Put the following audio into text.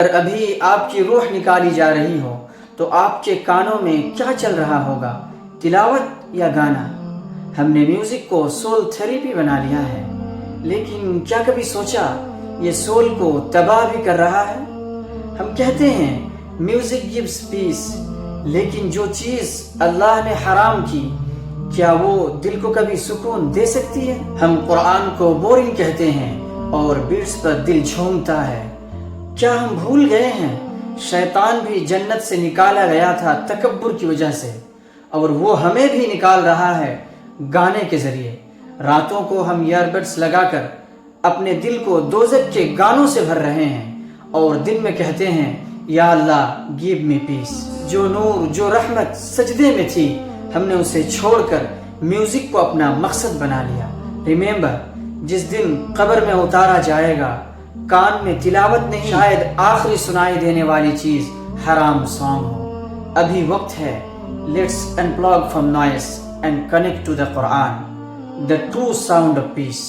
اگر ابھی آپ کی روح نکالی جا رہی ہو تو آپ کے کانوں میں کیا چل رہا ہوگا، تلاوت یا گانا؟ ہم نے میوزک کو سول تھیریپی بنا لیا ہے، لیکن کیا کبھی سوچا یہ سول کو تباہ بھی کر رہا ہے؟ ہم کہتے ہیں میوزک گیوز پیس، لیکن جو چیز اللہ نے حرام کی کیا وہ دل کو کبھی سکون دے سکتی ہے؟ ہم قرآن کو بورنگ کہتے ہیں اور بیٹس پر دل جھومتا ہے۔ کیا ہم بھول گئے ہیں شیطان بھی جنت سے نکالا گیا تھا تکبر کی وجہ سے، اور وہ ہمیں بھی نکال رہا ہے گانے کے ذریعے۔ راتوں کو ہم ایئر بڈس لگا کر اپنے دل کو دوزخ کے گانوں سے بھر رہے ہیں، اور دن میں کہتے ہیں یا اللہ گیو می پیس۔ جو نور، جو رحمت سجدے میں تھی، ہم نے اسے چھوڑ کر میوزک کو اپنا مقصد بنا لیا۔ ریممبر، جس دن قبر میں اتارا جائے گا، کان میں تلاوت نہیں، شاید آخری سنائی دینے والی چیز حرام سانگ ہو۔ ابھی وقت ہے، let's unplug from noise and connect to the Quran, the true sound of peace.